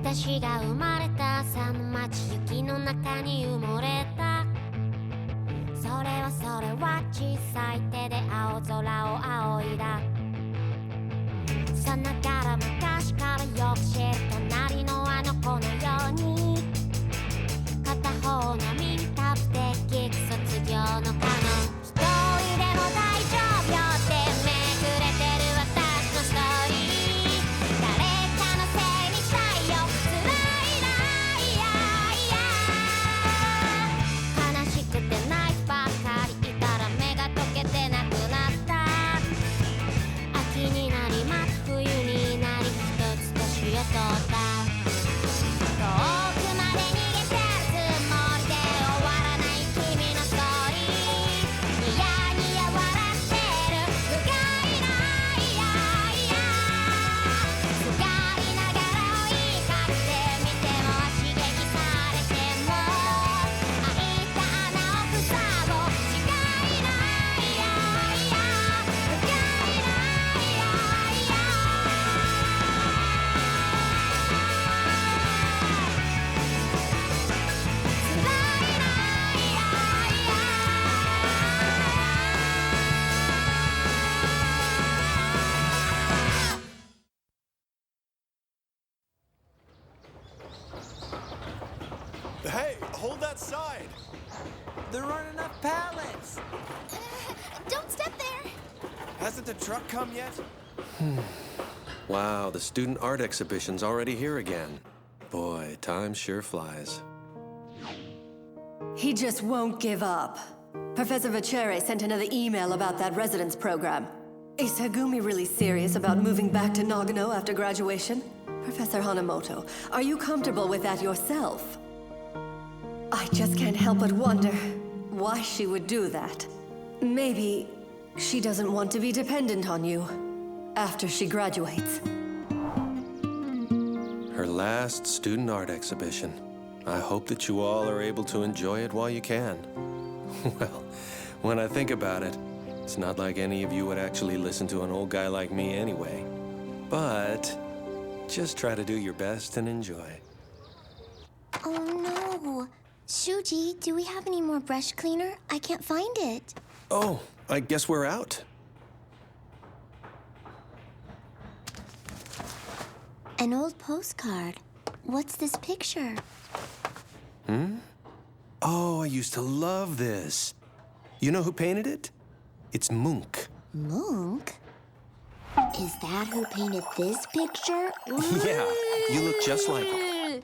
私が生まれた朝の街雪の中に埋もれたそれは小さい手で青空を仰いださながら昔からよく知る隣のあの子のように片方の民泊でキック卒業のカノン一人でも大丈夫よってめくれてる私のストーリー誰かのせいにしたいよ辛いないやいや悲しくて泣いてばっかりいたら目が溶けてなくなった秋になりまた冬になり一つ年を取った遠くまで逃げてるつもりで終わらない君のストーリーニヤニヤ笑ってる不甲斐ないやいや不甲斐ながら追いかけてみても刺激されても開いた穴を塞ごう違いないやいや不甲斐ないやいやHey, hold that side! There aren't enough pallets! Don't step there. Hasn't the truck come yet? Wow, the student art exhibition's already here again. Boy, time sure flies. He just won't give up. Professor Vachere sent another email about that residence program. Is Hagumi really serious about moving back to Nagano after graduation? Professor Hanamoto, are you comfortable with that yourself? I just can't help but wonder why she would do that. Maybe she doesn't want to be dependent on you after she graduates. Her last student art exhibition. I hope that you all are able to enjoy it while you can. Well, when I think about it, it's not like any of you would actually listen to an old guy like me anyway. But just try to do your best and enjoy. Oh no. Shuji, do we have any more brush cleaner? I can't find it. Oh, I guess we're out. An old postcard. What's this picture? Oh, I used to love this. You know who painted it? It's Munch. Monk? Is that who painted this picture? Yeah, you look just like him.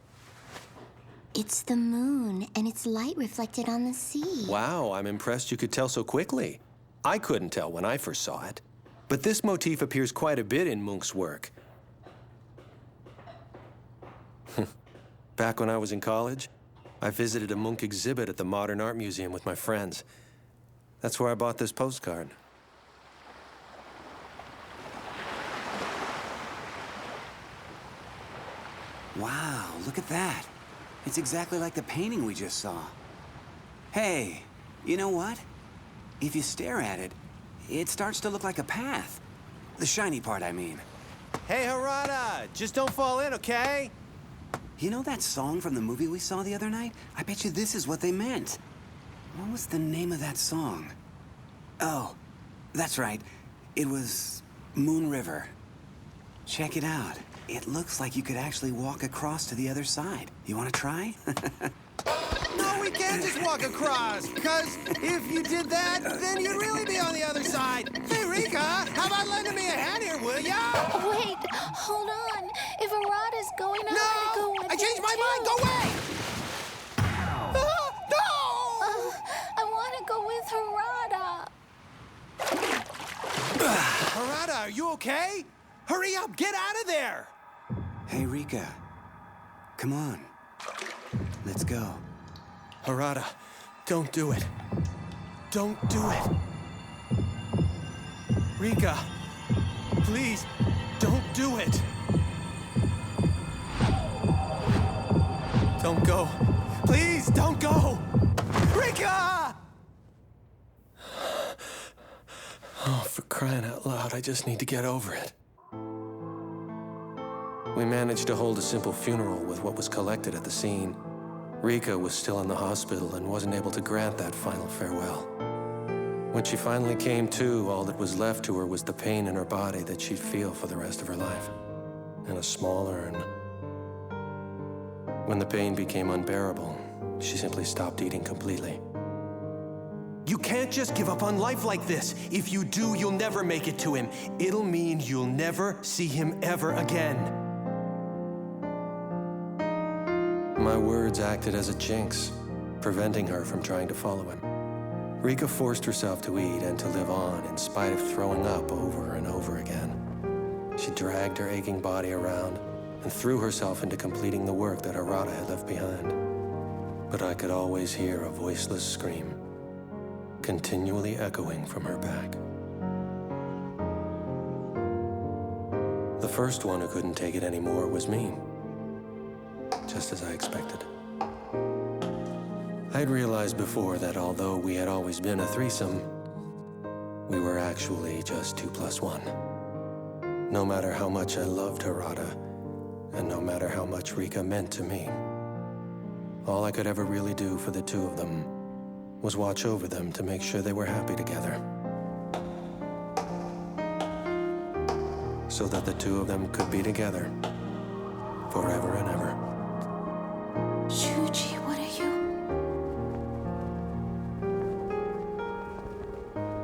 It's the moon, and its light reflected on the sea. Wow, I'm impressed you could tell so quickly. I couldn't tell when I first saw it. But this motif appears quite a bit in Munch's work. Back when I was in college, I visited a Munch exhibit at the Modern Art Museum with my friends. That's where I bought this postcard. Wow, look at that. It's exactly like the painting we just saw. Hey, you know what? If you stare at it, it starts to look like a path. The shiny part, I mean. Hey, Harada! Just don't fall in, okay? You know that song from the movie we saw the other night? I bet you this is what they meant. What was the name of that song? Oh, that's right. It was Moon River. Check it out. It looks like you could actually walk across to the other side. You want to try? No, we can't just walk across, because if you did that, then you'd really be on the other side. Hey, Rika, how about lending me a hand here, will ya? Wait, hold on. If Arata's going, I want to go No! with I changed him my mind! Go too. away! No! I want to go with Harada. Harada, are you okay? Hurry up! Get out of there! Hey, Rika. Come on. Let's go. Harada, don't do it. Don't do it. Rika, please, don't do it. Don't go. Please, don't go. Rika! Oh, for crying out loud, I just need to get over it. We managed to hold a simple funeral with what was collected at the scene. Rika was still in the hospital and wasn't able to grant that final farewell. When she finally came to, all that was left to her was the pain in her body that she'd feel for the rest of her life. And a small urn. When the pain became unbearable, she simply stopped eating completely. You can't just give up on life like this. If you do, you'll never make it to him. It'll mean you'll never see him ever again. My words acted as a jinx, preventing her from trying to follow him. Rika forced herself to eat and to live on in spite of throwing up over and over again. She dragged her aching body around and threw herself into completing the work that Arata had left behind. But I could always hear a voiceless scream, continually echoing from her back. The first one who couldn't take it anymore was me, just as I expected. I'd realized before that although we had always been a threesome, we were actually just 2 + 1. No matter how much I loved Harada, and no matter how much Rika meant to me, all I could ever really do for the two of them was watch over them to make sure they were happy together. So that the two of them could be together forever and ever. Shuji, what are you?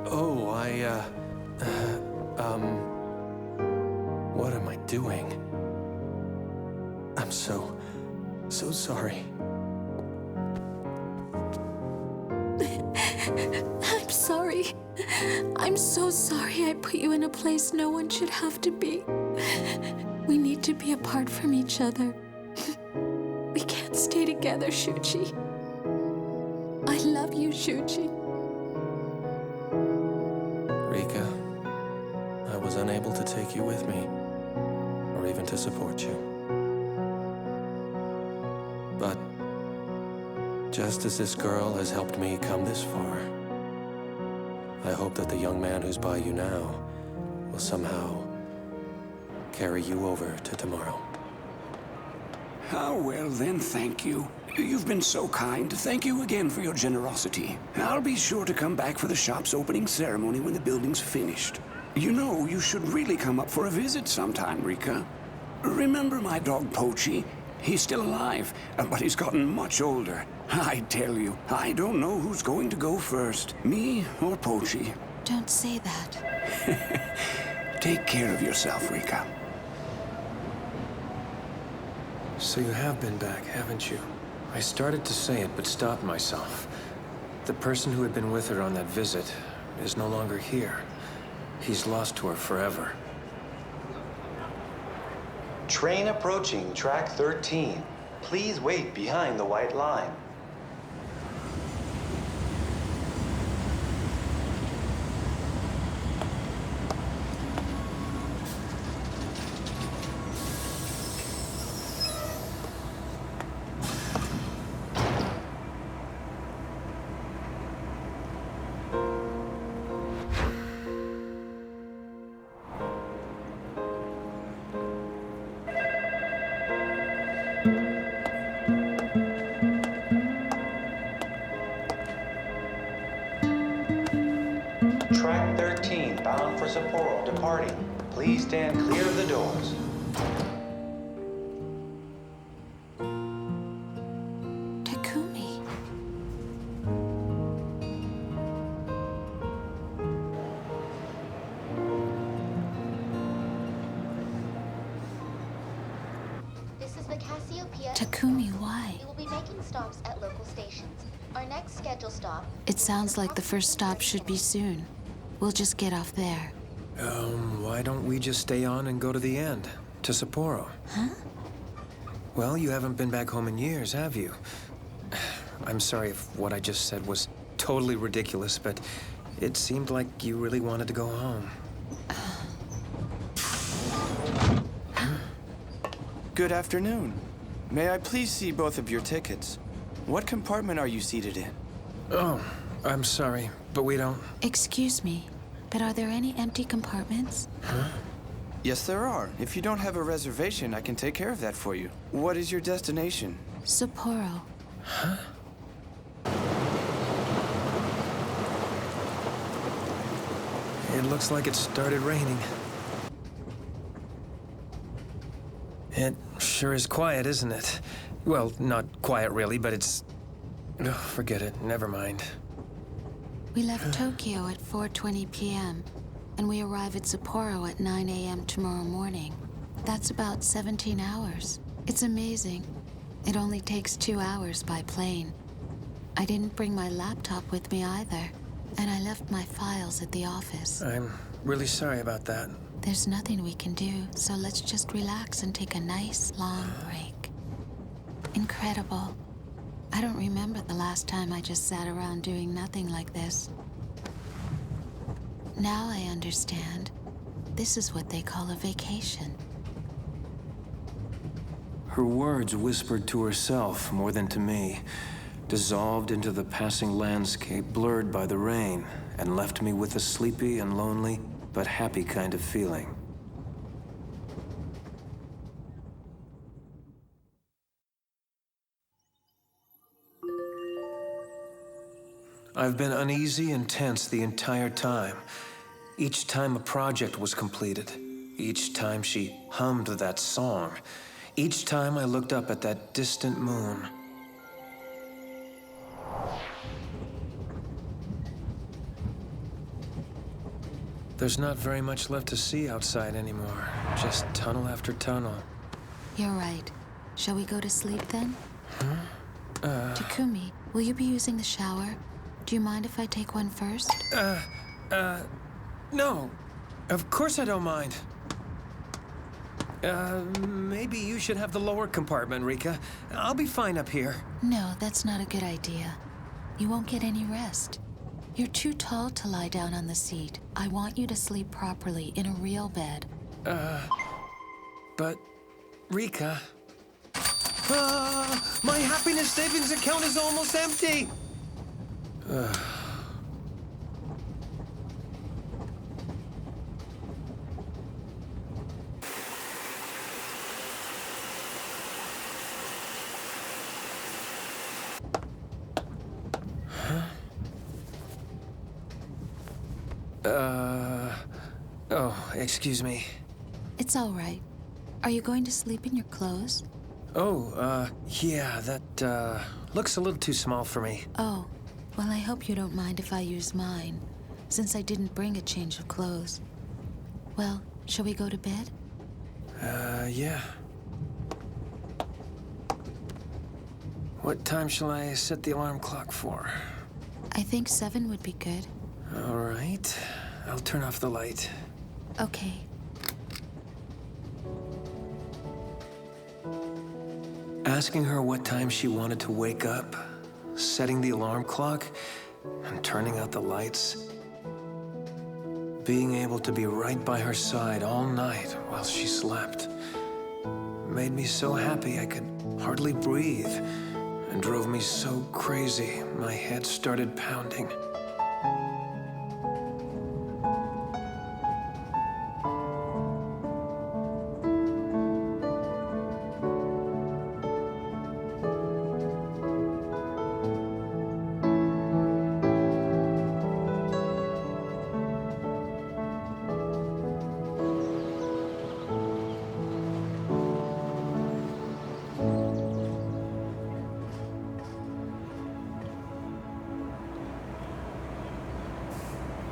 Oh, what am I doing? I'm so sorry. I'm sorry. I'm so sorry I put you in a place no one should have to be. We need to be apart from each other. We can't stay together, Shuji. I love you, Shuji. Rika, I was unable to take you with me, or even to support you. But just as this girl has helped me come this far, I hope that the young man who's by you now will somehow carry you over to tomorrow. Ah, well then, thank you. You've been so kind. Thank you again for your generosity. I'll be sure to come back for the shop's opening ceremony when the building's finished. You know, you should really come up for a visit sometime, Rika. Remember my dog Pochi? He's still alive, but he's gotten much older. I tell you, I don't know who's going to go first, me or Pochi. Don't say that. Take care of yourself, Rika. So you have been back, haven't you? I started to say it, but stopped myself. The person who had been with her on that visit is no longer here. He's lost to her forever. Train approaching track 13. Please wait behind the white line. Track 13, bound for Sapporo, departing. Please stand clear of the doors. Takumi. This is the Cassiopeia. Takumi, why? We will be making stops at local stations. Our next scheduled stop. It sounds like the first stop should be soon. We'll just get off there. Why don't we just stay on and go to the end? To Sapporo? Huh? Well, you haven't been back home in years, have you? I'm sorry if what I just said was totally ridiculous, but it seemed like you really wanted to go home. Good afternoon. May I please see both of your tickets? What compartment are you seated in? Oh, I'm sorry, but we don't... Excuse me, but are there any empty compartments? Huh? Yes, there are. If you don't have a reservation, I can take care of that for you. What is your destination? Sapporo. Huh? It looks like it started raining. It sure is quiet, isn't it? Well, not quiet really, but it's... Oh, forget it. Never mind. We left Tokyo at 4:20 p.m. and we arrive at Sapporo at 9 a.m. tomorrow morning. That's about 17 hours. It's amazing. It only takes 2 hours by plane. I didn't bring my laptop with me either, and I left my files at the office. I'm really sorry about that. There's nothing we can do, so let's just relax and take a nice, long break. Incredible. I don't remember the last time I just sat around doing nothing like this. Now I understand. This is what they call a vacation. Her words whispered to herself more than to me, dissolved into the passing landscape blurred by the rain, and left me with a sleepy and lonely but happy kind of feeling. I've been uneasy and tense the entire time. Each time a project was completed, each time she hummed that song, each time I looked up at that distant moon. There's not very much left to see outside anymore. Just tunnel after tunnel. You're right. Shall we go to sleep then? Takumi, will you be using the shower? Do you mind if I take one first? No. Of course I don't mind. Maybe you should have the lower compartment, Rika. I'll be fine up here. No, that's not a good idea. You won't get any rest. You're too tall to lie down on the seat. I want you to sleep properly in a real bed. But... Rika... my happiness savings account is almost empty! Oh, excuse me. It's all right. Are you going to sleep in your clothes? Oh, yeah, that, looks a little too small for me. Oh, well, I hope you don't mind if I use mine, since I didn't bring a change of clothes. Well, shall we go to bed? Yeah. What time shall I set the alarm clock for? I think 7 would be good. All right. I'll turn off the light. Okay. Asking her what time she wanted to wake up, setting the alarm clock, and turning out the lights. Being able to be right by her side all night while she slept made me so happy I could hardly breathe and drove me so crazy my head started pounding.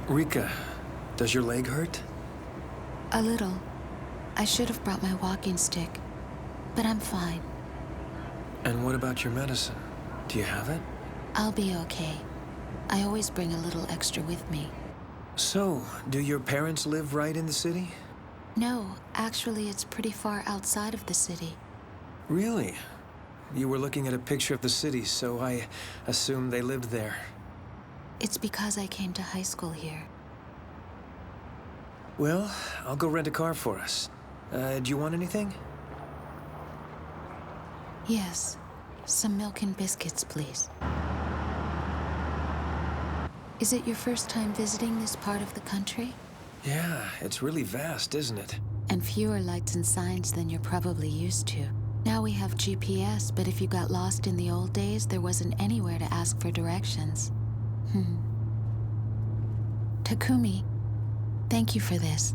Rika, does your leg hurt? A little. I should have brought my walking stick, but I'm fine. And what about your medicine? Do you have it? I'll be okay. I always bring a little extra with me. So, do your parents live right in the city? No, actually, it's pretty far outside of the city. Really? You were looking at a picture of the city, so I assumed they lived there. It's because I came to high school here. Well, I'll go rent a car for us. Do you want anything? Yes. Some milk and biscuits, please. Is it your first time visiting this part of the country? Yeah, it's really vast, isn't it? and fewer lights and signs than you're probably used to. Now we have GPS, but if you got lost in the old days, there wasn't anywhere to ask for directions. Takumi, thank you for this.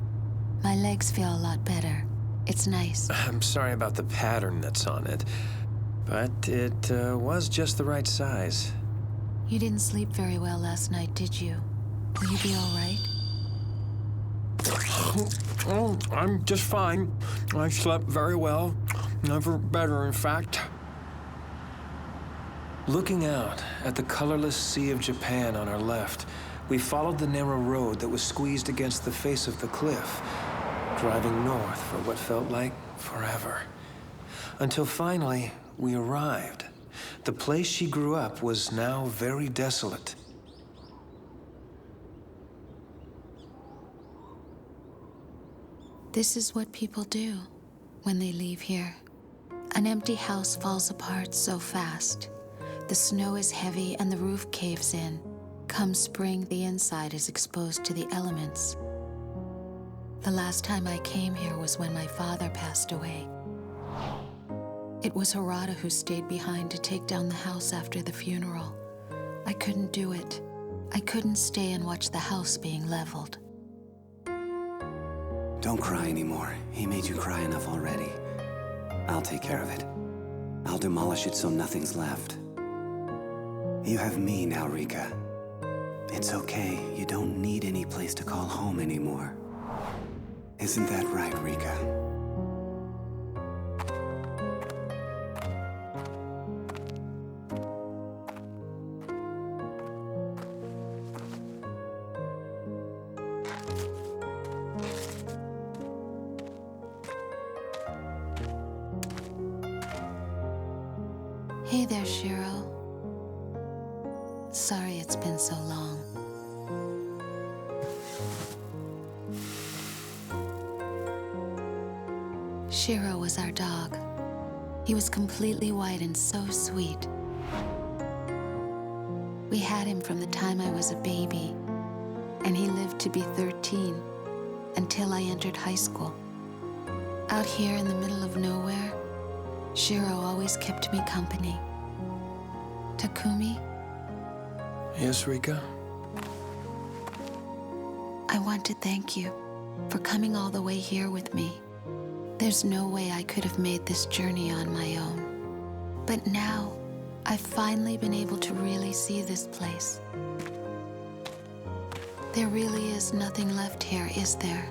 My legs feel a lot better. It's nice. I'm sorry about the pattern that's on it, but it was just the right size. You didn't sleep very well last night, did you? Will you be all right? Oh, I'm just fine. I slept very well. Never better, in fact. Looking out at the colorless Sea of Japan on our left, we followed the narrow road that was squeezed against the face of the cliff, driving north for what felt like forever. Until finally, we arrived. The place she grew up was now very desolate. This is what people do when they leave here. An empty house falls apart so fast. The snow is heavy and the roof caves in. Come spring, the inside is exposed to the elements. The last time I came here was when my father passed away. It was Harada who stayed behind to take down the house after the funeral. I couldn't do it. I couldn't stay and watch the house being leveled. Don't cry anymore. He made you cry enough already. I'll take care of it. I'll demolish it so nothing's left. You have me now, Rika. It's okay. You don't need any place to call home anymore. Isn't that right, Rika? Hey there, Shiro. Sorry it's been so long. Shiro was our dog. He was completely white and so sweet. We had him from the time I was a baby, and he lived to be 13 until I entered high school. Out here in the middle of nowhere, Shiro always kept me company. Takumi? Yes, Rika? I want to thank you for coming all the way here with me. There's no way I could have made this journey on my own. But now, I've finally been able to really see this place. There really is nothing left here, is there?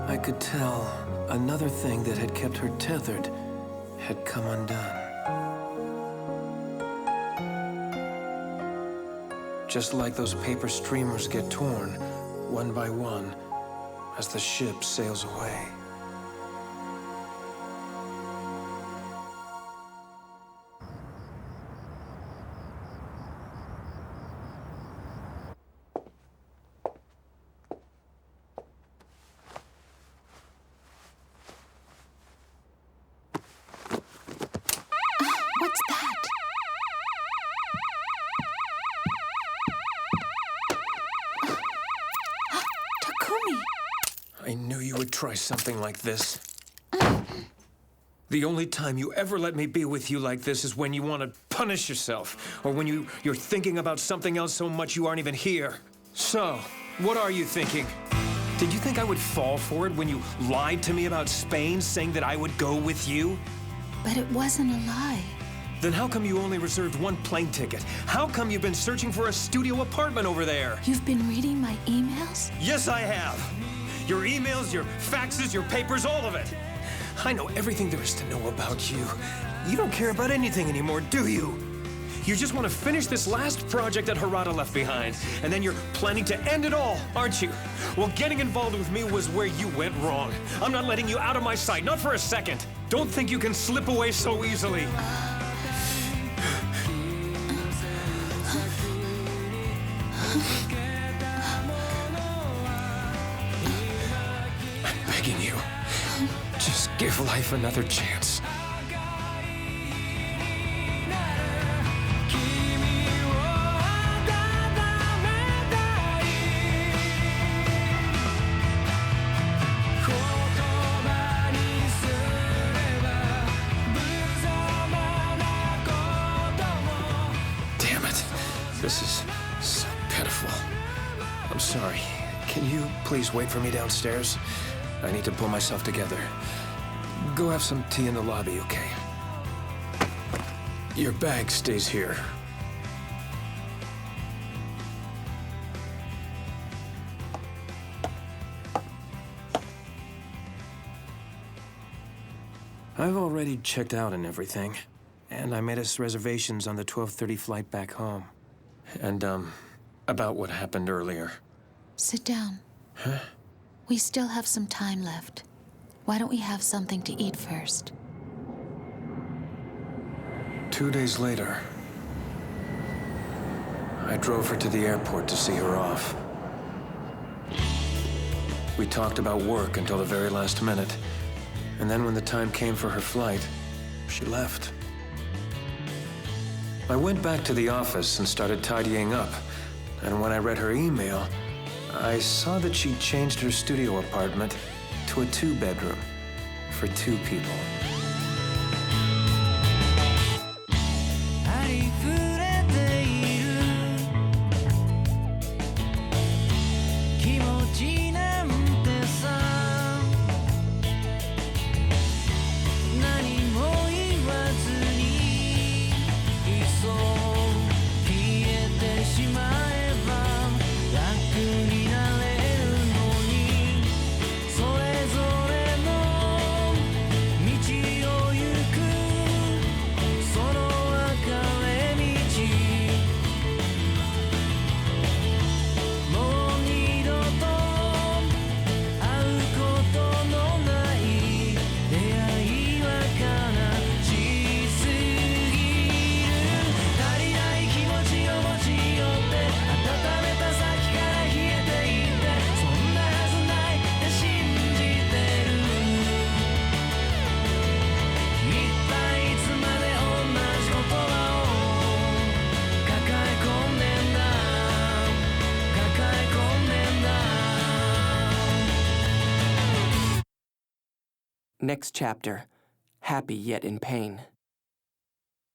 I could tell another thing that had kept her tethered had come undone. Just like those paper streamers get torn, one by one, as the ship sails away. What's that? Takumi! I knew you would try something like this. The only time you ever let me be with you like this is when you want to punish yourself, or when you're thinking about something else so much you aren't even here. So, what are you thinking? Did you think I would fall for it when you lied to me about Spain, saying that I would go with you? But it wasn't a lie. Then how come you only reserved one plane ticket? How come you've been searching for a studio apartment over there? You've been reading my emails? Yes, I have. Your emails, your faxes, your papers, all of it. I know everything there is to know about you. You don't care about anything anymore, do you? You just want to finish this last project that Harada left behind, and then you're planning to end it all, aren't you? Well, getting involved with me was where you went wrong. I'm not letting you out of my sight, not for a second. Don't think you can slip away so easily. I'm begging you. Just give life another chance. This is so pitiful. I'm sorry. Can you please wait for me downstairs? I need to pull myself together. Go have some tea in the lobby, okay? Your bag stays here. I've already checked out and everything. And I made us reservations on the 12:30 flight back home. And, about what happened earlier. Sit down. Huh? We still have some time left. Why don't we have something to eat first? 2 days later, I drove her to the airport to see her off. We talked about work until the very last minute, and then when the time came for her flight, she left. I went back to the office and started tidying up, and when I read her email, I saw that she'd changed her studio apartment to a 2-bedroom for 2 people. Next chapter, happy yet in pain.